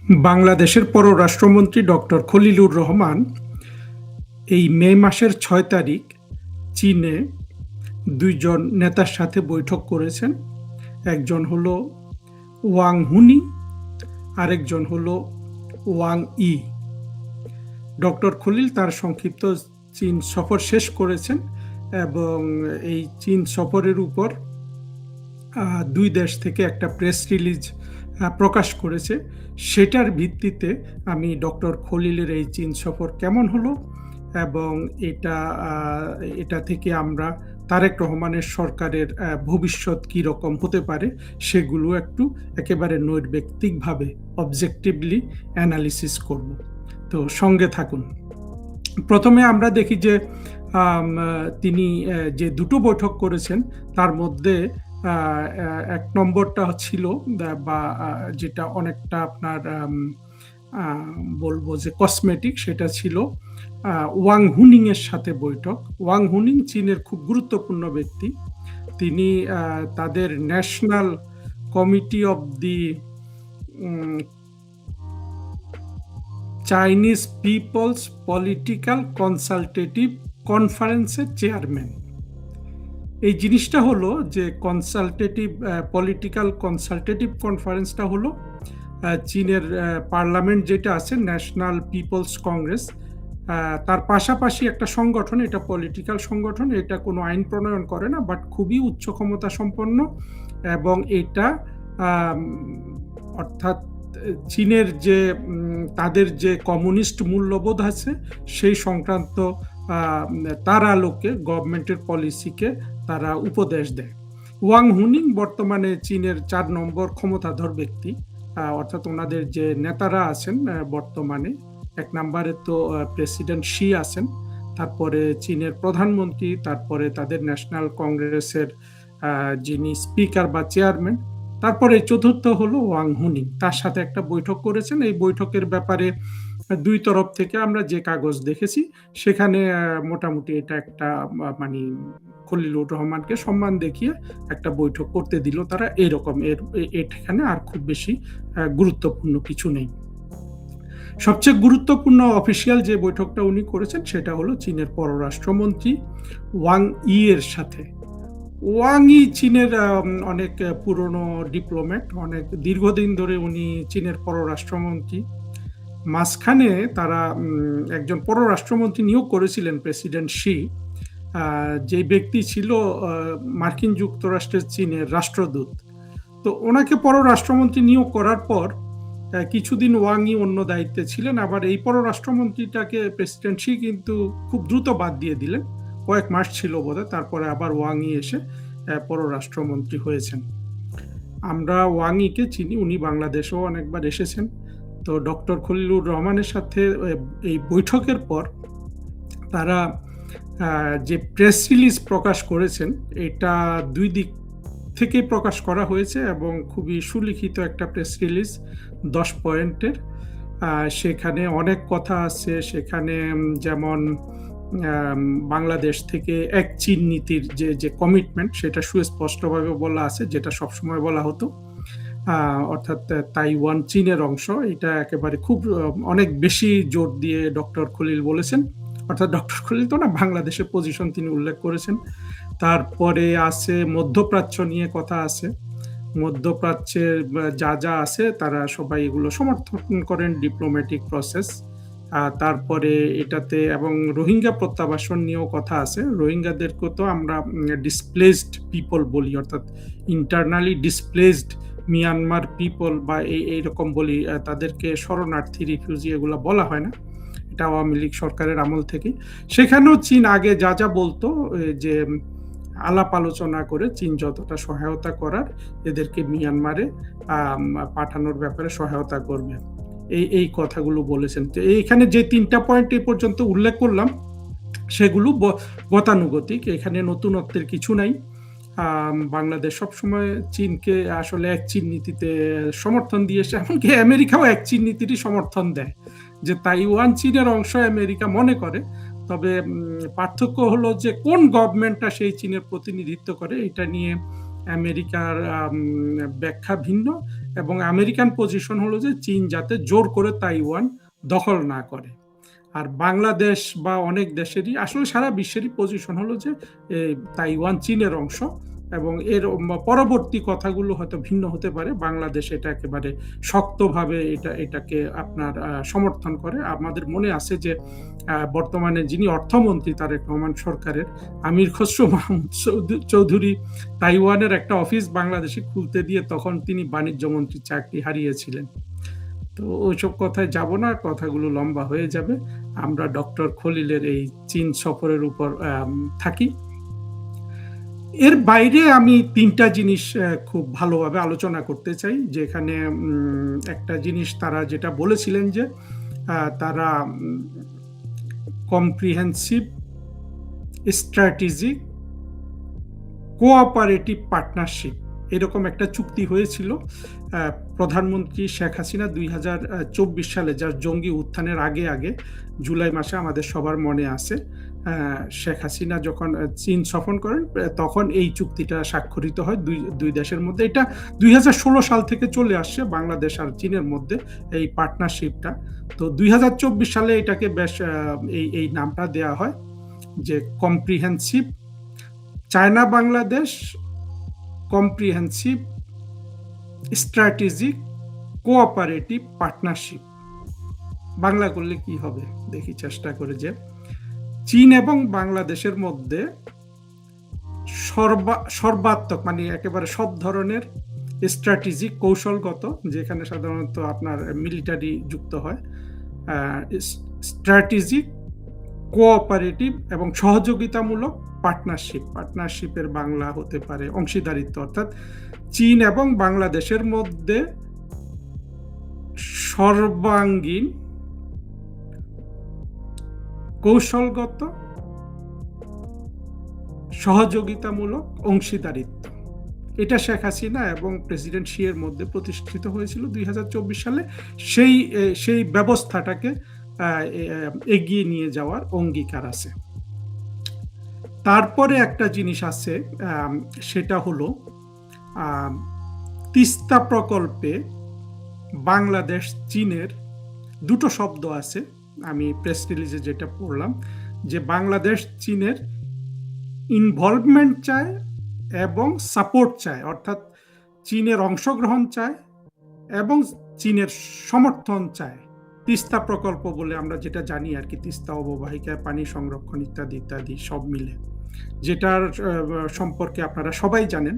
বাংলাদেশের পররাষ্ট্রমন্ত্রী ডক্টর খলিলুর রহমান এই মে মাসের ৬ তারিখ চীনে দুইজন নেতার সাথে বৈঠক করেছেন। একজন হলো ওয়াং হুনি, আরেকজন হলো ওয়াং ই। ডক্টর খলিল তার সংক্ষিপ্ত চীন সফর শেষ করেছেন এবং এই চীন সফরের উপর দুই দেশ থেকে একটা প্রেস রিলিজ প্রকাশ করেছে। সেটার ভিত্তিতে আমি ডক্টর খলিলের এই চীন সফর কেমন হলো এবং এটা থেকে আমরা তারেক রহমানের সরকারের ভবিষ্যৎ কি রকম হতে পারে সেগুলো একটু একেবারে নৈর্ব্যক্তিকভাবে অবজেক্টিভলি অ্যানালিসিস করব। তো সঙ্গে থাকুন। প্রথমে আমরা দেখি যে তিনি যে দুটো বৈঠক করেছেন তার মধ্যে এক নম্বরটা ছিল বা যেটা অনেকটা আপনার বলবো যে কসমেটিক, সেটা ছিল ওয়াং হুনিং এর সাথে বৈঠক। ওয়াং হুনিং চীনের খুব গুরুত্বপূর্ণ ব্যক্তি। তিনি তাদের national committee of the Chinese people's political consultative কনফারেন্সের চেয়ারম্যান। এই জিনিসটা হলো যে পলিটিক্যাল কনসালটেটিভ কনফারেন্সটা হলো চীনের পার্লামেন্ট যেটা আছে, ন্যাশনাল পিপলস কংগ্রেস, তার পাশাপাশি একটা সংগঠন, এটা পলিটিক্যাল সংগঠন, এটা কোনো আইন প্রণয়ন করে না, বাট খুবই উচ্চ ক্ষমতা সম্পন্ন এবং এটা অর্থাৎ চীনের যে তাদের যে কমিউনিস্ট মূল্যবোধ আছে সেই সংক্রান্ত তার আলোকে গভর্নমেন্টের পলিসিকে তারা উপদেশ দেয়। ওয়াং হুনিং বর্তমানে চীনের 4 নম্বর ক্ষমতাধর ব্যক্তি, অর্থাৎ ওনাদের যে নেতারা আছেন বর্তমানে, 1 নম্বরে তো প্রেসিডেন্ট শি আছেন, তারপরে চীনের প্রধানমন্ত্রী, তারপরে তাদের ন্যাশনাল কংগ্রেসের যিনি স্পিকার বা চেয়ারম্যান, তারপরে চতুর্থ হলো ওয়াং হুনিং। তার সাথে একটা বৈঠক করেছেন। এই বৈঠকের ব্যাপারে দুই তরফ থেকে আমরা যে কাগজ দেখেছি সেখানে মোটামুটি এটা একটা মানে খলিলুর রহমানকে সম্মান দেখিয়ে একটা বৈঠক করতে দিল তারা, এরকম। এখানে আর খুব বেশি গুরুত্বপূর্ণ কিছু নেই। সবচেয়ে গুরুত্বপূর্ণ অফিসিয়াল যে বৈঠকটা উনি করেছেন সেটা হলো চীনের পররাষ্ট্রমন্ত্রী ওয়াং ই এর সাথে। ওয়াং ই চীনের অনেক পুরনো ডিপ্লোম্যাট, অনেক দীর্ঘদিন ধরে উনি চীনের পররাষ্ট্রমন্ত্রী। মাঝখানে তারা একজন পররাষ্ট্রমন্ত্রী নিয়োগ করেছিলেন প্রেসিডেন্ট শি, যে ব্যক্তি ছিল মার্কিন যুক্তরাষ্ট্রের চীনের রাষ্ট্রদূত। তো ওনাকে পররাষ্ট্রমন্ত্রী নিয়োগ করার পর কিছুদিন ওয়াং ই অন্য দায়িত্বে ছিলেন, আবার এই পররাষ্ট্রমন্ত্রীটাকে প্রেসিডেন্ট শি কিন্তু খুব দ্রুত বাদ দিয়ে দিলেন, কয়েক মাস ছিল বোধহয়, তারপরে আবার ওয়াং ই এসে পররাষ্ট্রমন্ত্রী হয়েছেন। আমরা ওয়াং ইকে চিনি, উনি বাংলাদেশেও অনেকবার এসেছেন। তো ডক্টর খলিলুর রহমানের সাথে এই বৈঠকের পর তারা যে প্রেস রিলিজ প্রকাশ করেছেন, এটা দুই দিক থেকে প্রকাশ করা হয়েছে এবং খুবই সুলিখিত একটা প্রেস রিলিজ, 10 পয়েন্টের। সেখানে অনেক কথা আছে। সেখানে যেমন বাংলাদেশ থেকে এক চীন নীতির যে কমিটমেন্ট সেটা সুস্পষ্টভাবে বলা আছে, যেটা সবসময় বলা হতো, অর্থাৎ তাইওয়ান চীনের অংশ, এটা একেবারে খুব অনেক বেশি জোর দিয়ে ডক্টর খলিল বলেছেন। অর্থাৎ ডক্টর খলিল তো না, বাংলাদেশের পজিশন তিনি উল্লেখ করেছেন। তারপরে আছে মধ্যপ্রাচ্য নিয়ে কথা আছে। মধ্যপ্রাচ্যের যা আছে তারা সবাই এগুলো সমর্থন করেন, ডিপ্লোম্যাটিক প্রসেস। তারপরে এটাতে এবং রোহিঙ্গা প্রত্যাবাসন নিয়েও কথা আছে। রোহিঙ্গাদেরকে তো আমরা ডিসপ্লেসড পিপল বলি, অর্থাৎ ইন্টারনালি ডিসপ্লেসড মিয়ানমার পিপল বা এইরকম বলি, তাদেরকে শরণার্থী, রিফিউজি এগুলো বলা হয় না, এটা আওয়ামী লীগ সরকারের আমল থেকে। সেখানেও চীন আগে যা বলতো, যে আলাপ আলোচনা করে চীন যতটা সহায়তা করার এদেরকে মিয়ানমারে পাঠানোর ব্যাপারে সহায়তা করবে, এই কথাগুলো বলেছেন। তো এইখানে যে 3টা পয়েন্ট এই পর্যন্ত উল্লেখ করলাম সেগুলো গতানুগতিক, এখানে নতুনত্বের কিছু নাই। বাংলাদেশ সবসময় চীনকে আসলে এক চীন নীতিতে সমর্থন দিয়েছে, এমনকি আমেরিকাও এক চীন নীতিরই সমর্থন দেয়, যে তাইওয়ান চীনের অংশ আমেরিকা মনে করে। তবে পার্থক্য হলো যে কোন গভর্নমেন্টটা সেই চীনের প্রতিনিধিত্ব করে, এটা নিয়ে আমেরিকার ব্যাখ্যা ভিন্ন এবং আমেরিকান পজিশন হলো যে চীন যাতে জোর করে তাইওয়ান দখল না করে। আর বাংলাদেশ বা অনেক দেশেরই, আসলে সারা বিশ্বেরই পজিশন হলো যে তাইওয়ান চীনের অংশ, এবং এর পরবর্তী কথাগুলো হয়তো ভিন্ন হতে পারে। বাংলাদেশ এটা একেবারে শক্তভাবে এটাকে আপনার সমর্থন করে। আমাদের মনে আছে যে বর্তমানে যিনি অর্থমন্ত্রী তারেক রহমান সরকারের আমির খসরু মাহমুদ চৌধুরী তাইওয়ানের একটা অফিস বাংলাদেশে খুলতে দিয়ে তখন তিনি বাণিজ্য মন্ত্রীর চাকরি হারিয়েছিলেন। তো ওইসব কথায় যাব না, কথাগুলো লম্বা হয়ে যাবে। আমরা ডক্টর খলিলের এই চীন সফরের উপর থাকি। এর বাইরে আমি তিনটা জিনিস খুব ভালোভাবে আলোচনা করতে চাই, যেখানে একটা জিনিস তারা যেটা বলেছিলেন যে তারা কম্প্রিহেন্সিভ স্ট্র্যাটেজিক কোঅপারেটিভ পার্টনারশিপ এরকম একটা চুক্তি হয়েছিল প্রধানমন্ত্রী শেখ হাসিনা 2024 সালে, যার জঙ্গি উত্থানের আগে আগে জুলাই মাসে আমাদের সবার মনে আছে, শেখ হাসিনা যখন চীন সফর করেন তখন এই চুক্তিটা স্বাক্ষরিত হয় দুই দেশের মধ্যে। এটা 2016 সাল থেকে চলে আসছে বাংলাদেশ আর চীনের মধ্যে এই পার্টনারশিপটা। তো 2024 সালে এটাকে বেশ এই নামটা দেয়া হয় যে comprehensive China Bangladesh comprehensive strategic cooperative partnership. Bangla করলে কি হবে দেখি চেষ্টা করে, যে চীন এবং বাংলাদেশের মধ্যে সর্বাত্মক মানে একেবারে সব ধরনের স্ট্র্যাটেজিক কৌশলগত, যেখানে সাধারণত আপনার মিলিটারি যুক্ত হয়, স্ট্র্যাটেজিক কোঅপারেটিভ এবং সহযোগিতামূলক পার্টনারশিপের বাংলা হতে পারে অংশীদারিত্ব, অর্থাৎ চীন এবং বাংলাদেশের মধ্যে সর্বাঙ্গীন কৌশলগত সহযোগিতামূলক অংশীদারিত্ব। এটা শেখ হাসিনা এবং প্রেসিডেন্ট শি এর মধ্যে প্রতিষ্ঠিত হয়েছিল 2024 সালে। সেই ব্যবস্থাটাকে এগিয়ে নিয়ে যাওয়ার অঙ্গীকার আছে। তারপরে একটা জিনিস আছে, সেটা হলো তিস্তা প্রকল্পে বাংলাদেশ চীনের দুটো শব্দ আছে। আমি প্রেস রিলিজে যেটা পড়লাম যে বাংলাদেশ চীনের ইনভলভমেন্ট চায় এবং সাপোর্ট চায়, অর্থাৎ চীনের অংশগ্রহণ চায় এবং চীনের সমর্থন চায় তিস্তা প্রকল্প বলে আমরা যেটা জানি আর কি, তিস্তা অববাহিকায় পানি সংরক্ষণ ইত্যাদি ইত্যাদি সব মিলে, যেটার সম্পর্কে আপনারা সবাই জানেন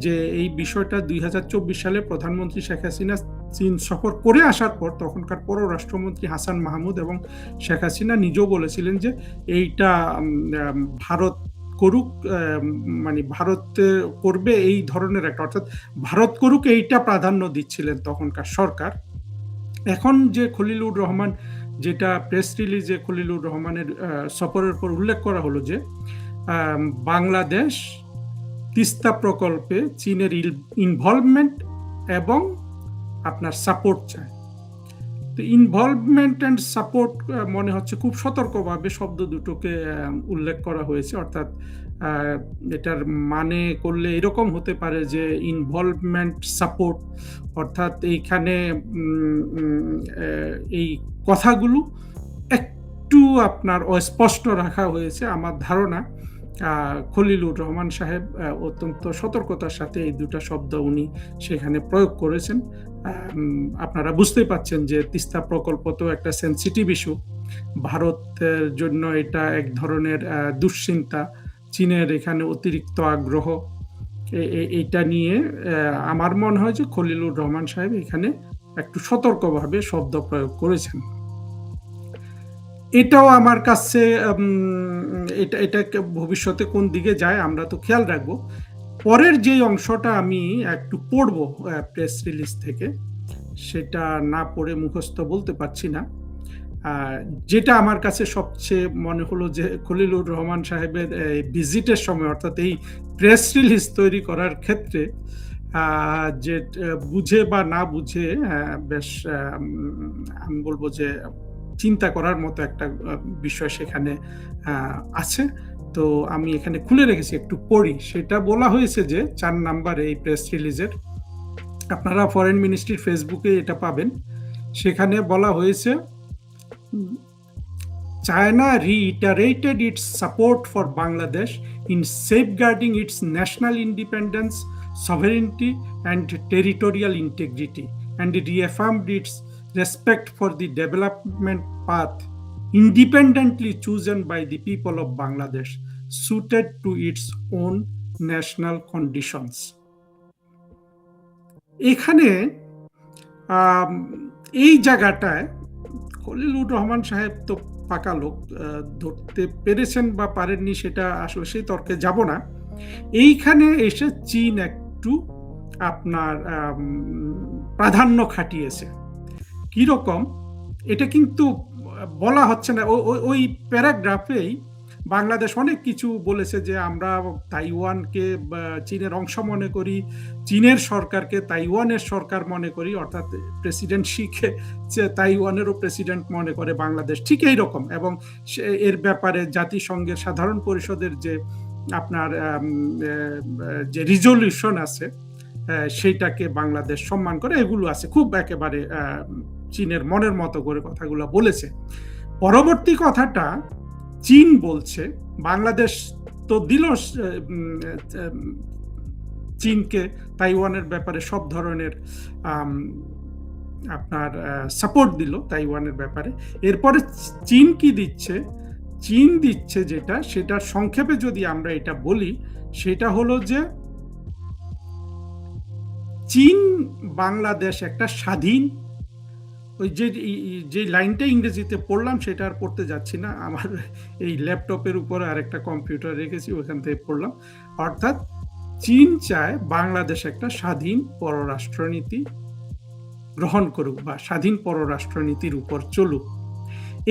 যে এই বিষয়টা 2024 সালে প্রধানমন্ত্রী শেখ হাসিনা চীন সফর করে আসার পর তখনকার পররাষ্ট্রমন্ত্রী হাসান মাহমুদ এবং শেখ হাসিনা নিজেও বলেছিলেন যে এইটা ভারত করুক, মানে ভারত করবে এই ধরনের একটা, অর্থাৎ ভারত করুক এইটা প্রাধান্য দিচ্ছিলেন তখনকার সরকার। এখন যে খলিলুর রহমান, যেটা প্রেস রিলিজে খলিলুর রহমানের সফরের পর উল্লেখ করা হলো যে বাংলাদেশ তিস্তা প্রকল্পে চীনের ইনভলভমেন্ট এবং আপনার সাপোর্ট চায়। তো ইনভলভমেন্ট অ্যান্ড সাপোর্ট মনে হচ্ছে খুব সতর্কভাবে শব্দ দুটোকে উল্লেখ করা হয়েছে, অর্থাৎ এটার মানে করলে এরকম হতে পারে যে ইনভলভমেন্ট সাপোর্ট, অর্থাৎ এইখানে এই কথাগুলো একটু আপনার অস্পষ্ট রাখা হয়েছে। আমার ধারণা খলিলুর রহমান সাহেব অত্যন্ত সতর্কতার সাথে এই দুটো শব্দ উনি সেখানে প্রয়োগ করেছেন। আপনারা বুঝতেই পাচ্ছেন যে তিস্তা প্রকল্প তো একটা সেনসিটিভ ইস্যু, ভারতের জন্য এটা এক ধরনের দুশ্চিন্তা, চীনের এখানে অতিরিক্ত আগ্রহ, এইটা নিয়ে আমার মনে হয় যে খলিলুর রহমান সাহেব এখানে একটু সতর্কভাবে শব্দ প্রয়োগ করেছেন। এটাও আমার কাছে এটা ভবিষ্যতে কোন দিকে যায় আমরা তো খেয়াল রাখবো। পরের যে অংশটা আমি একটু পড়বো প্রেস রিলিজ থেকে, সেটা না পড়ে মুখস্থ বলতে পারছি না। যেটা আমার কাছে সবচেয়ে মনে হলো যে খলিলুর রহমান সাহেবের ভিজিটের সময়, অর্থাৎ এই প্রেস রিলিজ তৈরি করার ক্ষেত্রে যে বুঝে বা না বুঝে বেশ আমি বলবো যে চিন্তা করার মতো একটা বিষয় সেখানে আছে। তো আমি এখানে খুলে রেখেছি, একটু পড়ি। সেটা বলা হয়েছে যে 4 নাম্বার এই প্রেস রিলিজের আপনারা ফরেন মিনিস্ট্রির ফেসবুকে এটা পাবেন। সেখানে বলা হয়েছে, China reiterated its support for Bangladesh in safeguarding its national independence, sovereignty, and territorial integrity, and reaffirmed its respect for the development path independently chosen by the people of Bangladesh, suited to its own national conditions. এখানে আম, এই জায়গাটায় খলিলুর রহমান সাহেব তো পাকা লোক, ধরতে পেরেছেন বা পারেননি সেটা আসলে সেই তর্কে যাব না। এইখানে এসে চীন একটু আপনার প্রাধান্য খাটিয়েছে। কিরকম এটা কিন্তু বলা হচ্ছে না। ওই প্যারাগ্রাফেই বাংলাদেশ অনেক কিছু বলেছে, যে আমরা তাইওয়ানকে চীনের অংশ মনে করি, চীনের সরকারকে তাইওয়ানের সরকার মনে করি, অর্থাৎ প্রেসিডেন্ট শিকে তাইওয়ানেরও প্রেসিডেন্ট মনে করে বাংলাদেশ, ঠিক এই রকম। এবং এর ব্যাপারে জাতিসংঘের সাধারণ পরিষদের যে আপনার যে রিজলিউশন আছে সেইটাকে বাংলাদেশ সম্মান করে, এগুলো আছে। খুব একেবারে চীনের মনের মতো করে কথাগুলো বলেছে। পরবর্তী কথাটা চীন বলছে, বাংলাদেশ তো দিল চীনকে তাইওয়ানের ব্যাপারে সব ধরনের আপনার সাপোর্ট দিল তাইওয়ানের ব্যাপারে। এরপরে চীন কি দিচ্ছে? চীন দিচ্ছে যেটা, সেটা সংক্ষেপে যদি আমরা এটা বলি, সেটা হলো যে চীন বাংলাদেশ একটা স্বাধীন, ওই যে লাইনটা ইংরেজিতে পড়লাম সেটা আর পড়তে যাচ্ছি না, আমার এই ল্যাপটপের উপরে আরেকটা কম্পিউটার রেখেছি, ওখান থেকে পড়লাম। অর্থাৎ চীন চায় বাংলাদেশ একটা স্বাধীন পররাষ্ট্রনীতি গ্রহণ করুক বা স্বাধীন পররাষ্ট্রনীতির উপর চলুক।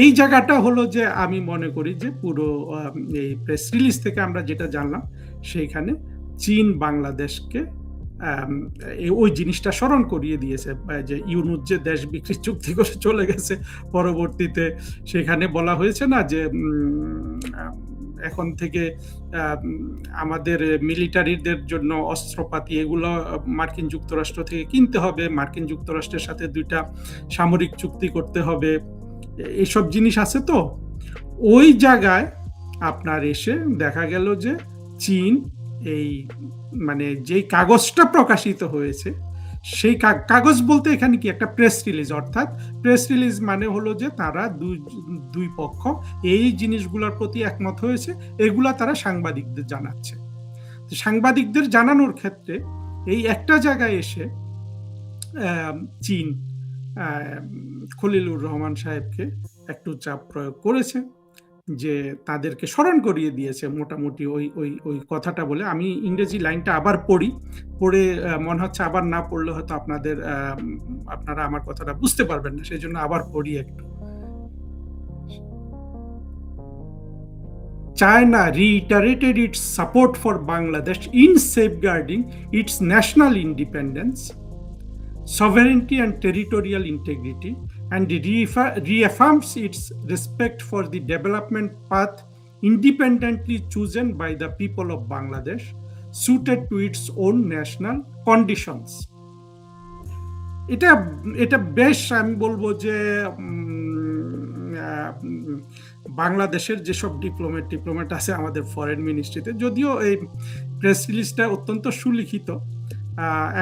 এই জায়গাটা হলো যে আমি মনে করি যে পুরো এই প্রেস রিলিজ থেকে আমরা যেটা জানলাম, সেইখানে চীন বাংলাদেশকে ওই জিনিসটা স্মরণ করিয়ে দিয়েছে, যে ইউনুস যে দেশ বিক্রি চুক্তি করে চলে গেছে, পরবর্তীতে সেখানে বলা হয়েছে না যে এখন থেকে আমাদের মিলিটারিদের জন্য অস্ত্রপাতি এগুলো মার্কিন যুক্তরাষ্ট্র থেকে কিনতে হবে, মার্কিন যুক্তরাষ্ট্রের সাথে 2টা সামরিক চুক্তি করতে হবে, এইসব জিনিস আছে। তো ওই জায়গায় আপনার এসে দেখা গেল যে চীন এই মানে যেই কাগজটা প্রকাশিত হয়েছে, সেই কাগজ বলতে এখানে কি একটা প্রেস রিলিজ, অর্থাৎ প্রেস রিলিজ মানে হলো যে তারা দুই পক্ষ এই জিনিসগুলোর প্রতি একমত হয়েছে, এগুলা তারা সাংবাদিকদের জানাচ্ছে। সাংবাদিকদের জানানোর ক্ষেত্রে এই একটা জায়গায় এসে চীন খলিলুর রহমান সাহেবকে একটু চাপ প্রয়োগ করেছে, যে তাদেরকে স্মরণ করিয়ে দিয়েছে মোটামুটি ওই কথাটা বলে। আমি ইংরেজি লাইনটা আবার পড়ে মনে হচ্ছে আবার না পড়লে হয়তো আপনারা আমার কথাটা বুঝতে পারবেন না, সেই জন্য আবার পড়ি একটু। China reiterated its support for Bangladesh in safeguarding its national independence, sovereignty and territorial integrity, and reaffirms its respect for the development path independently chosen by the people of Bangladesh, suited to its own national conditions. এটা বেশ আমি বলবো যে বাংলাদেশের যেসব diplomat আছে আমাদের foreign মিনিস্ট্রিতে, যদিও এই প্রেস রিলিজটা অত্যন্ত সুলিখিত,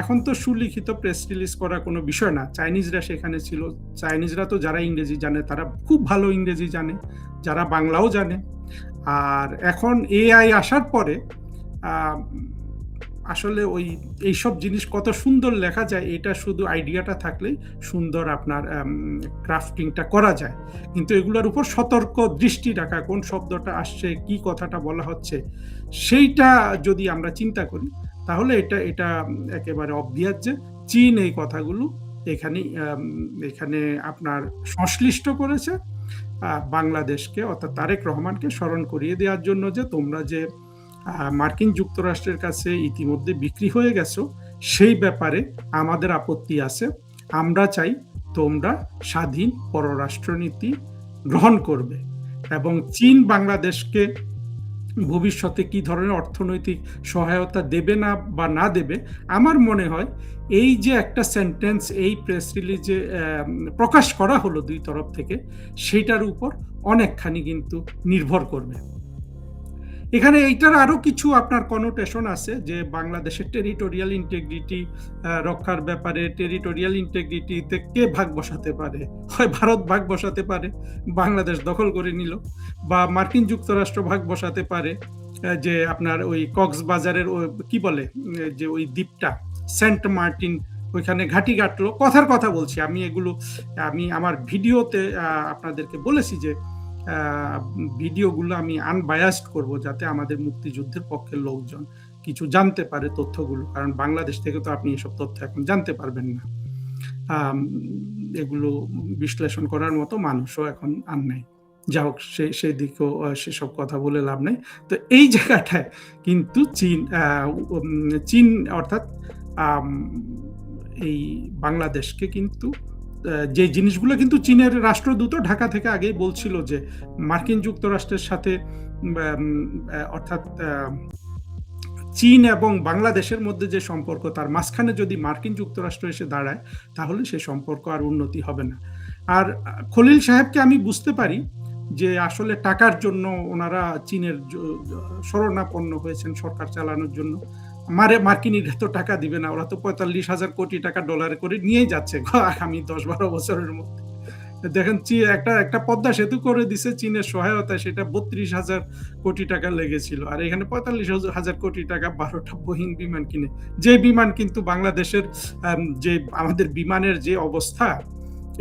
এখন তো সুলিখিত প্রেস রিলিজ করা কোনো বিষয় না। চাইনিজরা সেখানে ছিল, চাইনিজরা তো যারা ইংরেজি জানে তারা খুব ভালো ইংরেজি জানে, যারা বাংলাও জানে। আর এখন এআই আসার পরে আসলে এইসব জিনিস কত সুন্দর লেখা যায়, এটা শুধু আইডিয়াটা থাকলেই সুন্দর আপনার ক্রাফটিংটা করা যায়। কিন্তু এগুলোর উপর সতর্ক দৃষ্টি রাখা, কোন শব্দটা আসছে, কি কথাটা বলা হচ্ছে, সেইটা যদি আমরা চিন্তা করি, তাহলে এটা একেবারে অবভিয়াস যে চীন এই কথাগুলো এখানে আপনার সংশ্লিষ্ট করেছে বাংলাদেশকে, অর্থাৎ তারেক রহমানকে স্মরণ করিয়ে দেওয়ার জন্য, যে তোমরা যে মার্কিন যুক্তরাষ্ট্রের কাছে ইতিমধ্যে বিক্রি হয়ে গেছো, সেই ব্যাপারে আমাদের আপত্তি আছে। আমরা চাই তোমরা স্বাধীন পররাষ্ট্রনীতি গ্রহণ করবে। এবং চীন বাংলাদেশকে ভবিষ্যতে কি ধরনের অর্থনৈতিক সহায়তা দেবে না বা না দেবে, আমার মনে হয় এই যে একটা সেন্টেন্স এই প্রেস রিলিজে প্রকাশ করা হলো ২ তরফ থেকে, সেইটার উপর অনেকখানি কিন্তু নির্ভর করবে। এখানে এইটার আরো কিছু আপনার কনোটেশন আছে যে বাংলাদেশের টেরিটোরিয়াল ইন্টিগ্রিটি রক্ষার ব্যাপারে, টেরিটোরিয়াল ইন্টিগ্রিটিতে কে ভাগ বসাতে পারে? হয় ভারত ভাগ বসাতে পারে, বাংলাদেশ দখল করে নিল, বা মার্কিন যুক্তরাষ্ট্র ভাগ বসাতে পারে, যে আপনার ওই কক্সবাজারের কি বলে যে ওই দ্বীপটা সেন্ট মার্টিন, ওইখানে ঘাঁটি গাঁটলো। কথার কথা বলছি আমি, এগুলো আমি আমার ভিডিওতে আপনাদেরকে বলেছি যে ভিডিওগুলো আমি আনবায়াসড করব, যাতে আমাদের মুক্তিযুদ্ধের পক্ষের লোকজন কিছু জানতে পারে তথ্যগুলো, কারণ বাংলাদেশ থেকে তো আপনি এসব তথ্য এখন জানতে পারবেন না। এগুলো বিশ্লেষণ করার মতো মানুষও এখন আর নাই। যা হোক, সেই দিকেও সেসব কথা বলে লাভ নেই। তো এই জায়গাটায় কিন্তু চীন অর্থাৎ এই বাংলাদেশকে কিন্তু যে জিনিসগুলো কিন্তু চীনের রাষ্ট্রদূত ঢাকা থেকে আগেই বলছিল যে মার্কিন যুক্তরাষ্ট্রের সাথে অর্থাৎ চীন এবং বাংলাদেশের মধ্যে যে সম্পর্ক, তার মাঝখানে যদি মার্কিন যুক্তরাষ্ট্র এসে দাঁড়ায়, তাহলে সে সম্পর্ক আর উন্নতি হবে না। আর খলিল সাহেবকে আমি বুঝতে পারি যে আসলে টাকার জন্য ওনারা চীনের শরণাপন্ন হয়েছেন সরকার চালানোর জন্য। মার্কিনীরা তো টাকা দিবে না, ওরা তো ৪৫,০০০ কোটি টাকা ডলারে করে নিয়েই যাচ্ছে আগামী ১০-১২ বছরের মধ্যে। দেখেন একটা পদ্মা সেতু করে দিছে চীনের সহায়তায়, সেটা ৩২,০০০ কোটি টাকা লেগেছিল, আর এখানে ৪৫,০০০ কোটি টাকা ১২টা বোয়িং বিমান কিনে, যে বিমান কিন্তু বাংলাদেশের যে আমাদের বিমানের যে অবস্থা,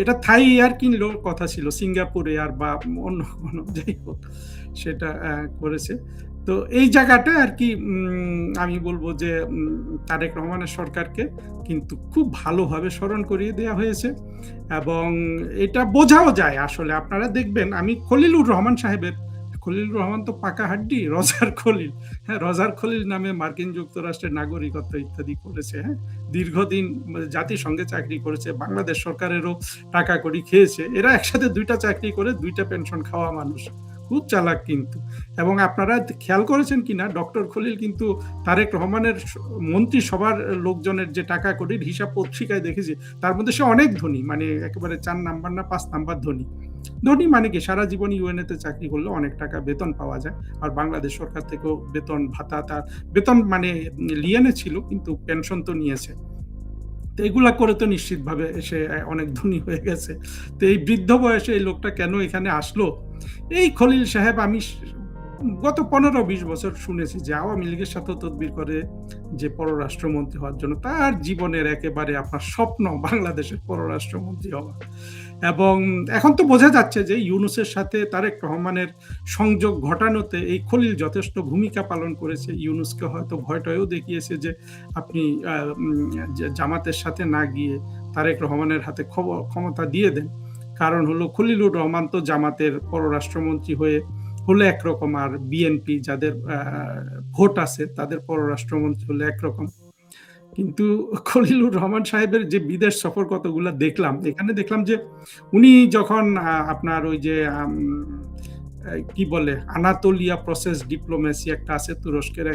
এটা থাই এয়ার কিনলেও কথা ছিল, সিঙ্গাপুর এয়ার বা অন্য কোনো, যাই হোক সেটা করেছে। তো এই জায়গাটা আর কি আমি বলবো যে তারেক রহমানের সরকারকে কিন্তু খুব ভালোভাবে স্মরণ করিয়ে দেওয়া হয়েছে, এবং এটা বোঝাও যায়। আসলে আপনারা দেখবেন, আমি খলিলুর রহমান সাহেবের, খলিলুর রহমান তো পাকা হাড্ডি, রজার খলিল, হ্যাঁ, রজার খলিল নামে মার্কিন যুক্তরাষ্ট্রের নাগরিকত্ব ইত্যাদি করেছে, হ্যাঁ, দীর্ঘদিন জাতিসংঘে চাকরি করেছে, বাংলাদেশ সরকারেরও টাকা করি খেয়েছে। এরা একসাথে ২টা চাকরি করে ২টা পেনশন খাওয়া মানুষ, খুব চালাক কিন্তু। এবং আপনারা খেয়াল করেছেন কিনা, ডক্টর খলিল কিন্তু তারেক রহমানের মন্ত্রিসভার লোকজনের যে টাকা করির হিসাব পত্রিকায় দেখেছি, তার মধ্যে সে অনেক ধনী, মানে একেবারে ৪ নাম্বার না ৫ নাম্বার ধনী। ধনী মানে কি, সারা জীবন ইউএনএতে চাকরি করলে অনেক টাকা বেতন পাওয়া যায়, আর বাংলাদেশ সরকার থেকেও বেতন ভাতা, তার বেতন মানে লিয়েনে ছিল, কিন্তু পেনশন তো নিয়েছে। তো এগুলা করে তো নিশ্চিতভাবে সে অনেক ধনী হয়ে গেছে। তো এই বৃদ্ধ বয়সে এই লোকটা কেন এখানে আসলো? এই খলিল সাহেব, আমি গত ১৫-২০ বছর শুনেছি যে আওয়ামী লীগের সাথে তদবির করে যে পররাষ্ট্রমন্ত্রী হওয়ার জন্য, তার জীবনের একেবারে আপনার স্বপ্ন বাংলাদেশের পররাষ্ট্রমন্ত্রী হওয়া। এবং এখন তো বোঝা যাচ্ছে যে ইউনূসের সাথে তারেক রহমানের সংযোগ ঘটানোতে এই খলিল যথেষ্ট ভূমিকা পালন করেছে। ইউনূসকে হয়তো ভয়টাও দেখিয়েছে যে আপনি জামাতের সাথে না গিয়ে তারেক রহমানের হাতে ক্ষমতা দিয়ে দেন। কারণ হলো, খলিলুর রহমান তো জামাতের পররাষ্ট্রমন্ত্রী হলে একরকম, আর বিএনপি যাদের ভোট আছে তাদের পররাষ্ট্রমন্ত্রী হলে একরকম। কিন্তু খলিলুর রহমান সাহেবের যে বিদেশ সফর কতগুলা দেখলাম, এখানে দেখলাম যে উনি যখন আপনার ওই যে কি বলে আনাতোলিয়া প্রসেস ডিপ্লোমেসি একটা আছে, তুরস্কের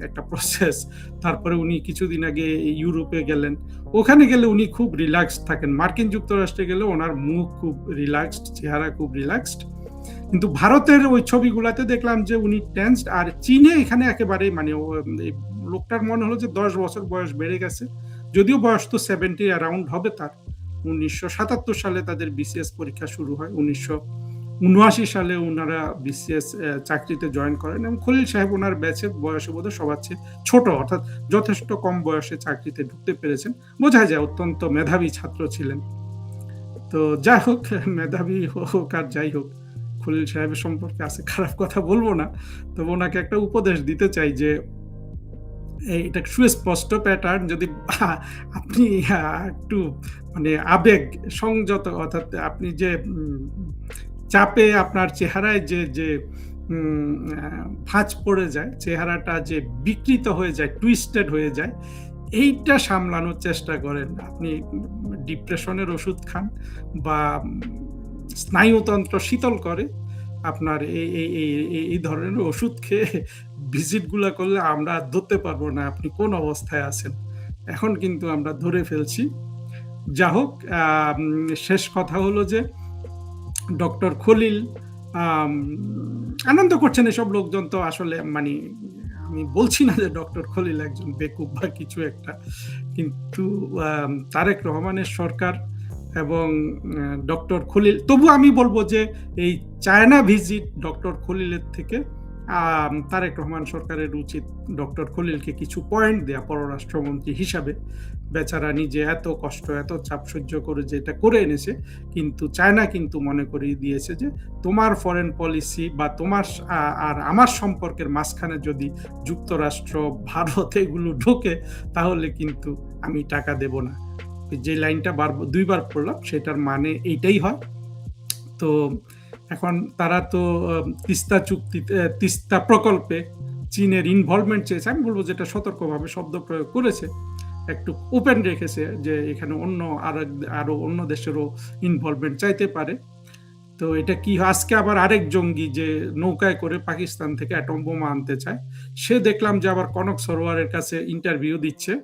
একটা প্রসেস, তারপরে উনি কিছুদিন আগে ইউরোপে গেলেন, ওখানে গেলে উনি খুব রিল্যাক্সড থাকেন। মার্কিন যুক্তরাষ্ট্রে গেলে ওনার মুখ খুব রিল্যাক্সড, চেহারা খুব রিল্যাক্সড। কিন্তু ভারতের ওই ছবিগুলাতে দেখলাম যে উনি টেন্সড। আর চীনে এখানে একেবারে মানে লোকটার মনে হলো যে ১০ বছর বয়স বেড়ে গেছে, যদিও বয়স তো 70 অ্যারাউন্ড হবে তার। ১৯৭৭ সালে তাদের বিসিএস পরীক্ষা শুরু হয়, ১৯৭৯ সালে ওনারা বিসিএস চাকরিতে জয়েন করেন, এবং খলিল সাহেব ওনার ব্যাচের বয়সে বোধহয় সবার চেয়ে ছোট, অর্থাৎ যথেষ্ট কম বয়সে চাকরিতে ঢুকতে পেরেছেন। বোঝা যায় অত্যন্ত মেধাবী ছাত্র ছিলেন। তো যাই হোক, মেধাবী হোক আর যাই হোক, খলিল সাহেবের সম্পর্কে আছে খারাপ কথা বলবো না, তবে ওনাকে একটা উপদেশ দিতে চাই যে এটা সুস্পষ্ট প্যাটার্ন, যদি আপনি একটু মানে আবেগ সংযত, অর্থাৎ আপনি যে চাপে আপনার চেহারায় যে ভাঁজ পড়ে যায়, চেহারাটা যে বিকৃত হয়ে যায়, টুইস্টেড হয়ে যায়, এইটা সামলানোর চেষ্টা করেন। আপনি ডিপ্রেশনের ওষুধ খান বা স্নায়ুতন্ত্র শীতল করে, আপনার এই ধরনের ওষুধ খেয়ে ভিজিটগুলা করলে আমরা আর ধরতে পারবো না আপনি কোন অবস্থায় আছেন। এখন কিন্তু আমরা ধরে ফেলছি। যা হোক, শেষ কথা হলো যে ডক্টর খলিল আম আনন্দ করছেন এসব লোকজন, তো আসলে মানি আমি বলছি না যে ডক্টর খলিল একজন বেকুব বা কিছু একটা। কিন্তু তারেক রহমানের সরকার এবং ডক্টর খলিল, তবু আমি বলব যে এই চায়না ভিজিট ডক্টর খলিলের থেকে তারেক রহমান সরকারের উচিত ডক্টর খলিলকে কিছু পয়েন্ট দেয়া পররাষ্ট্রমন্ত্রী হিসাবে। বেচারা নিজে এত কষ্ট এত চাপ সহ্য করে যে এটা করে এনেছে, কিন্তু চায়না কিন্তু মনে করিয়ে দিয়েছে যে তোমার ফরেন পলিসি বা তোমার আর আমার সম্পর্কের মাঝখানে যদি যুক্তরাষ্ট্র ভারত এগুলো ঢোকে তাহলে কিন্তু আমি টাকা দেব না। যে লাইনটা দুইবার পড়লাম সেটার মানে এইটাই হয়। তো এখন তারা তো তিস্তা চুক্তিতে তিস্তা প্রকল্পে চীনের ইনভলভমেন্ট চেয়েছে। আমি বলবো যেটা সতর্কভাবে শব্দ প্রয়োগ করেছে, একটু ওপেন রেখেছে যে এখানে আরো অন্য দেশেরও ইনভলভমেন্ট চাইতে পারে। তো এটা কি আজকে আবার আরেক জঙ্গি যে নৌকায় করে পাকিস্তান থেকে অ্যাটম বোমা আনতে চায়, সে দেখলাম যে আবার কনক সরোয়ারের কাছে ইন্টারভিউ দিচ্ছে।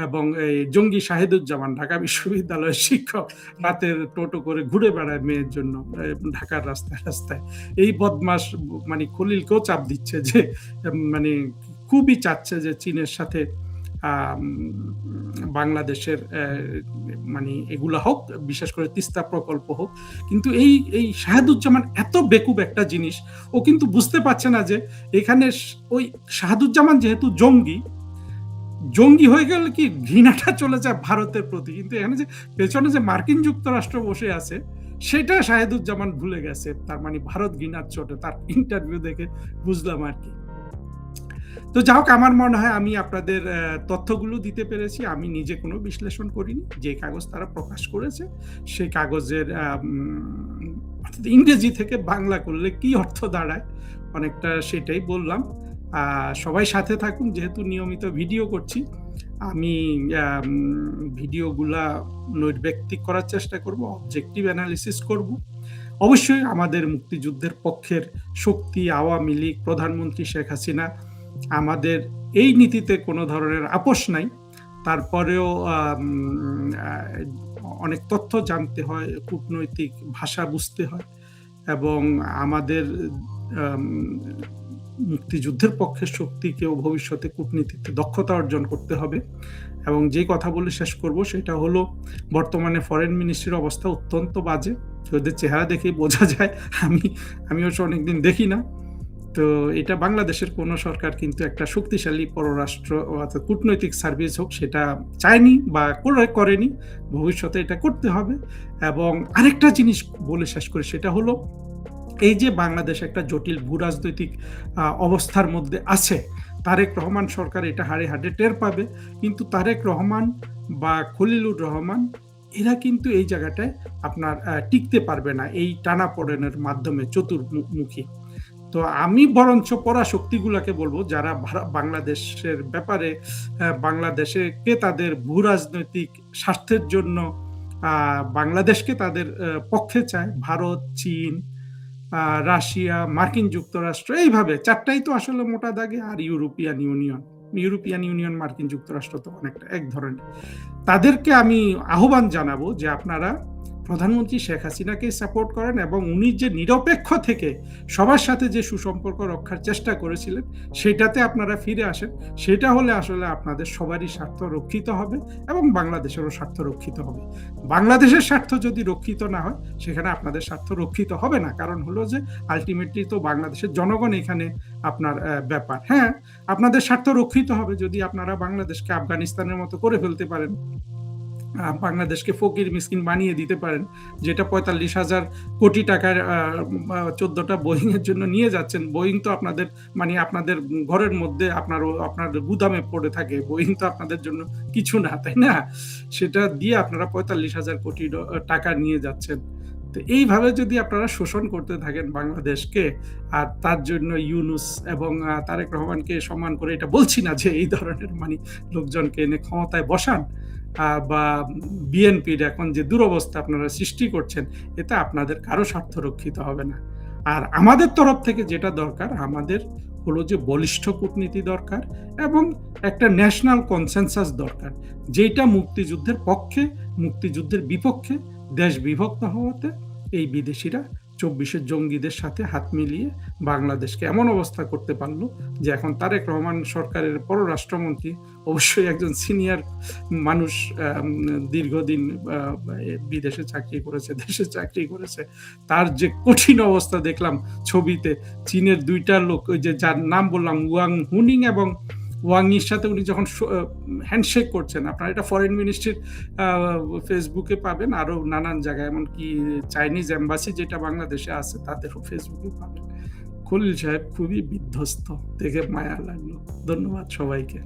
এবং এই জঙ্গি শাহিদুজ্জামান ঢাকা বিশ্ববিদ্যালয়ের শিক্ষক রাতের টোটো করে ঘুরে বেড়ায় মেয়ের জন্য ঢাকার রাস্তায় রাস্তায়। এই বদমাস মানে খলিলকেও চাপ দিচ্ছে যে মানে খুবই চাচ্ছে যে চীনের সাথে বাংলাদেশের মানে এগুলা হোক, বিশেষ করে তিস্তা প্রকল্প হোক। কিন্তু এই শাহাদুজ্জামান এত বেকুব একটা জিনিস, ও কিন্তু বুঝতে পারছে না যে এখানে ওই শাহাদুজ্জামান যেহেতু জঙ্গি হয়ে গেলে কি ঘৃণাটা চলে যায় ভারতের প্রতি, কিন্তু এখানে যে পেছনে যে মার্কিন যুক্তরাষ্ট্র বসে আছে সেটা শাহেদুজ্জামান ভুলে গেছে। তার মানে ভারত ঘৃণার চোটে, তার ইন্টারভিউ দেখে বুঝলাম আর কি। তো যাই হোক, আমার মনে হয় আমি আপনাদের তথ্যগুলো দিতে পেরেছি। আমি নিজে কোনো বিশ্লেষণ করিনি। যে কাগজ তারা প্রকাশ করেছে সেই কাগজের ইংরেজি থেকে বাংলা করলে কি অর্থ দাঁড়ায় অনেকটা সেটাই বললাম। সবাই সাথে থাকুন, যেহেতু নিয়মিত ভিডিও করছি আমি ভিডিওগুলা নৈর্ব্যক্তিক করার চেষ্টা করব, অবজেক্টিভ অ্যানালিসিস করব। অবশ্যই আমাদের মুক্তিযুদ্ধের পক্ষের শক্তি আওয়ামী লীগ, প্রধানমন্ত্রী শেখ হাসিনা, আমাদের এই নীতিতে কোনো ধরনের আপোষ নাই। তারপরেও অনেক তথ্য জানতে হয়, কূটনৈতিক ভাষা বুঝতে হয় এবং আমাদের মুক্তিযুদ্ধের পক্ষের শক্তিকেও ভবিষ্যতে কূটনীতিতে দক্ষতা অর্জন করতে হবে। এবং যে কথা বলে শেষ করব সেটা হলো, বর্তমানে ফরেন মিনিস্ট্রির অবস্থা অত্যন্ত বাজে। ওদের চেহারা দেখে বোঝা যায়, আমি অবশ্য অনেকদিন দেখি না। তো এটা বাংলাদেশের কোনো সরকার কিন্তু একটা শক্তিশালী পররাষ্ট্র অর্থাৎ কূটনৈতিক সার্ভিস হোক সেটা চায়নি বা করেনি। ভবিষ্যতে এটা করতে হবে। এবং আরেকটা জিনিস বলে শেষ করে সেটা হলো, এই যে বাংলাদেশ একটা জটিল ভূরাজনৈতিক অবস্থার মধ্যে আছে, তারেক রহমান সরকার এটা হাড়ে হাড়ে টের পাবে। কিন্তু তারেক রহমান বা খলিলুর রহমান এরা কিন্তু এই জায়গাটায় আপনার টিকতে পারবে না এই টানাপোড়েনের মাধ্যমে চতুর্মুখী। তো আমি বরঞ্চ পরাশক্তিগুলোকে বলবো, যারা বাংলাদেশের ব্যাপারে বাংলাদেশকে তাদের ভূরাজনৈতিক স্বার্থের জন্য বাংলাদেশকে তাদের পক্ষে চায়, ভারত, চীন, রাশিয়া, মার্কিন যুক্তরাষ্ট্র, এইভাবে চারটাই তো আসলে মোটা দাগে, আর ইউরোপিয়ান ইউনিয়ন মার্কিন যুক্তরাষ্ট্র তো অনেকটা এক ধরনের। তাদেরকে আমি আহ্বান জানাবো যে আপনারা প্রধানমন্ত্রী শেখ হাসিনাকে সাপোর্ট করেন এবং উনি যে নিরপেক্ষ থেকে সবার সাথে যে সুসম্পর্ক রক্ষার চেষ্টা করেছিলেন সেটাতে আপনারা ফিরে আসেন। সেটা হলে আসলে আপনাদের সবারই স্বার্থ রক্ষিত হবে এবং বাংলাদেশেরও স্বার্থ রক্ষিত হবে। বাংলাদেশের স্বার্থ যদি রক্ষিত না হয় সেখানে আপনাদের স্বার্থ রক্ষিত হবে না। কারণ হলো যে আলটিমেটলি তো বাংলাদেশের জনগণ এখানে আপনার ব্যাপার। হ্যাঁ, আপনাদের স্বার্থ রক্ষিত হবে যদি আপনারা বাংলাদেশকে আফগানিস্তানের মতো করে ফেলতে পারেন, বাংলাদেশকে ফকির মিসকিন বানিয়ে দিতে পারেন, যেটা ৪৫,০০০ কোটি টাকার ১৪টা বোয়িং এর জন্য নিয়ে যাচ্ছেন। বোয়িং তো আপনাদের মানে আপনাদের ঘরের মধ্যে আপনাদের গুদামে পড়ে থাকে, বোয়িং তো আপনাদের জন্য কিছু না, তাই না? সেটা দিয়ে আপনারা ৪৫,০০০ কোটি টাকা নিয়ে যাচ্ছেন। তো এইভাবে যদি আপনারা শোষণ করতে থাকেন বাংলাদেশকে, আর তার জন্য ইউনূস এবং তারেক রহমানকে সম্মান করে, এটা বলছি না যে এই ধরনের মানে লোকজনকে এনে ক্ষমতায় বসান, বা বিএনপির এখন যে দুরবস্থা আপনারা সৃষ্টি করছেন, এতে আপনাদের কারো স্বার্থ রক্ষিত হবে না। আর আমাদের তরফ থেকে যেটা দরকার, আমাদের হলো যে বলিষ্ঠ কূটনীতি দরকার এবং একটা ন্যাশনাল কনসেনসাস দরকার। যেটা মুক্তিযুদ্ধের পক্ষে, মুক্তিযুদ্ধের বিপক্ষে, দেশ বিভক্ত হওয়াতে এই বিদেশিরা ২৪ জঙ্গিদের সাথে হাত মিলিয়ে বাংলাদেশকে এমন অবস্থা করতে পারল যে এখন তারেক রহমান সরকারের পররাষ্ট্রমন্ত্রী, অবশ্যই একজন সিনিয়র মানুষ, দীর্ঘদিন বিদেশে চাকরি করেছে, দেশে চাকরি করেছে। তার যে কঠিন অবস্থা দেখলাম ছবিতে, চীনের ২ টা লোক, ওই যে যার নাম বললাম ওয়াং হুনিং এবং ওয়াং ইর সাথে উনি যখন হ্যান্ডশেক করছেন, আপনারা এটা ফরেন মিনিস্ট্রির ফেসবুকে পাবেন, আরো নানান জায়গায়, এমনকি চাইনিজ এম্বাসি যেটা বাংলাদেশে আছে তাদেরও ফেসবুকে পাবেন। খলিল সাহেব খুবই বিধ্বস্ত, দেখে মায়া লাগলো। ধন্যবাদ সবাইকে।